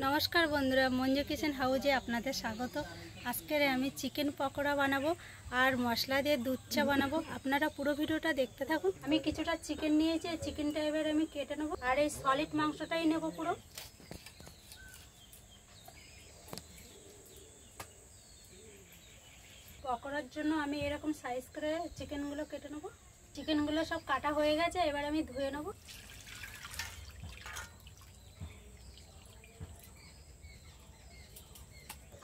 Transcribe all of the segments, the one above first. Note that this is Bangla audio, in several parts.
নমস্কার বন্ধুরা, মঞ্জু কিচেন হাউজে আপনাদের স্বাগত। আজকের আমি চিকেন পকোড়া বানাবো আর মশলা দিয়ে দুধ চা বানাবো। আপনারা পুরো ভিডিওটা দেখতে থাকুন। আমি কিছুটা চিকেন নিয়েছি, চিকেনটা এবার আমি কেটে নেবো আর এই সলিড মাংসটাই নেব পুরো। পকোড়ার জন্য আমি এরকম সাইজ করে চিকেনগুলো কেটে নেবো। চিকেনগুলো সব কাটা হয়ে গেছে, এবার আমি ধুয়ে নেবো।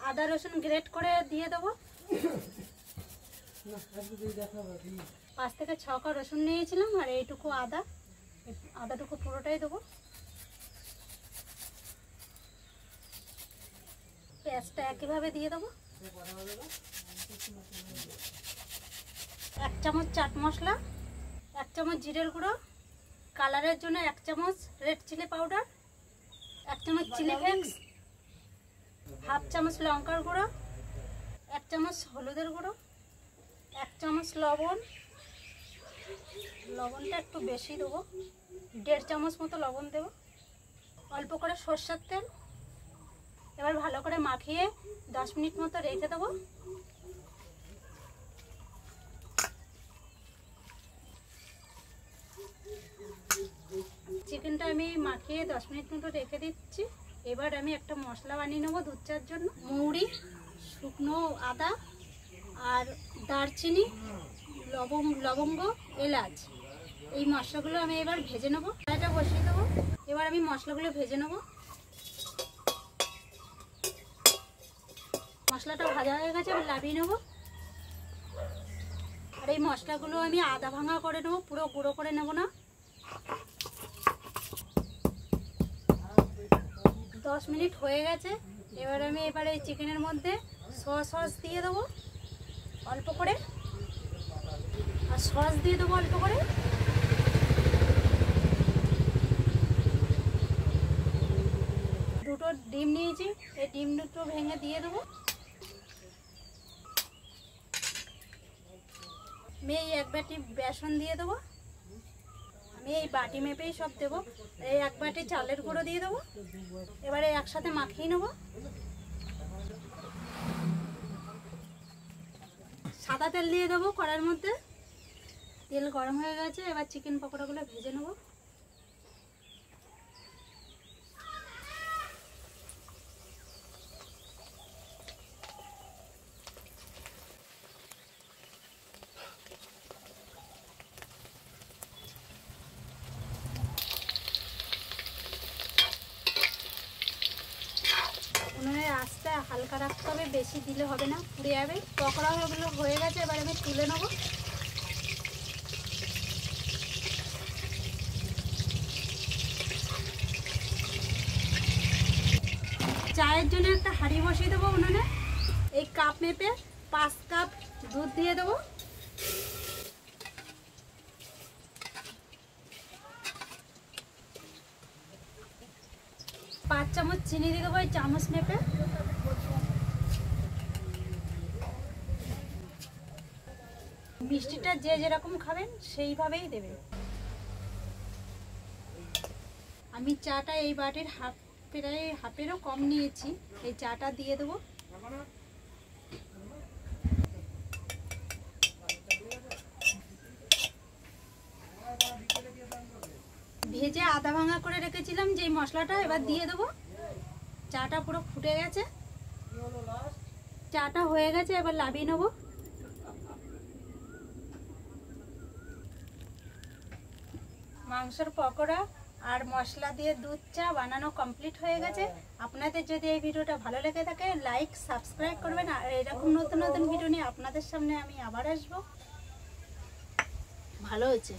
আদা রসুন গ্রেট করে দিয়ে দেবো। 5 থেকে 6 কোয়া রসুন নিয়েছিলাম আর এইটুকু আদাটুকু পুরোটাই দেবো। পেঁয়াজটা একইভাবে দিয়ে দেবো। 1 চামচ চাট মশলা, 1 চামচ জিরের গুঁড়ো, কালারের জন্য 1 চামচ রেড চিলি পাউডার, 1 চামচ চিলি ফ্লেক্স, 1/2 চামচ লঙ্কার গুঁড়ো, 1 চামচ হলুদের গুঁড়ো, 1 চামচ লবণ। লবণটা একটু বেশি দেবো, 1.5 চামচ মতো লবণ দেবো। অল্প করে সরষের তেল। এবার ভালো করে মাখিয়ে 10 মিনিট মতো রেখে দেবো। চিকেনটা আমি মাখিয়ে 10 মিনিট মতো রেখে দিচ্ছি। এবার আমি একটা মশলা বানিয়ে নেবো দুধ চার জন্য। মৌরি, শুকনো আদা আর দারচিনি, লবঙ্গ, এলাচ, এই মশলাগুলো আমি এবার ভেজে নেবো। কড়াইটা বসিয়ে দেবো। এবার আমি মশলাগুলো ভেজে নেবো। মশলাটা ভাজা হয়ে গেছে, এবার নামিয়ে নেবো। আর এই মশলাগুলো আমি আদা ভাঙা করে নেবো, পুরো গুঁড়ো করে নেবো না। 10 মিনিট হয়ে গেছে। এবার আমি এই চিকেনের মধ্যে সস দিয়ে দেবো অল্প করে, আর সস দিয়ে দেবো অল্প করে। দুটো ডিম নিয়েছি, এই ডিম দুটো ভেঙে দিয়ে দেবো। আমি এই 1 বাটি বেসন দিয়ে দেবো। আমি এই বাটি মেপেই সব দেবো। এই 1 বাটি চালের গুঁড়ো দিয়ে দেবো। এবারে একসাথে মাখিয়ে নেবো। সাদা তেল দিয়ে দেবো কড়াইয়ের মধ্যে। তেল গরম হয়ে গেছে, এবার চিকেন পকোড়াগুলো ভেজে নেবো। উনুনের আঁচটা হালকা রাখতে হবে, বেশি দিলে হবে না, পুড়ে যাবে। পকোড়াগুলো হয়ে গেছে, এবার আমি তুলে নেবো। চায়ের জন্য একটা হাঁড়ি বসিয়ে দেবো উনুনে। এই কাপ মেপে 5 কাপ দুধ দিয়ে দেবো। পাঁচ চামচ চিনি দিয়ে দেবো এই চামচ মেপে। মিষ্টিটা যে যেরকম খাবেন সেইভাবেই দেবে। আমি চাটা এই বাটির প্রায় হাফেরও কম নিয়েছি। এই চাটা দিয়ে দেবো। ভেজে আদা ভাঙা করে রেখেছিলাম যে মশলাটা, এবার দিয়ে দেবো। চাটা পুরো ফুটে গেছে, চাটা হয়ে গেছে, এবার নামিয়ে নেবো। মাংসের পকোড়া আর মশলা দিয়ে দুধ চা বানানো কমপ্লিট হয়ে গেছে। আপনাদের যদি এই ভিডিওটা ভালো লেগে থাকে, লাইক সাবস্ক্রাইব করবেন। আর এরকম নতুন নতুন ভিডিও নিয়ে আপনাদের সামনে আমি আবার আসবো। ভালো হয়েছে।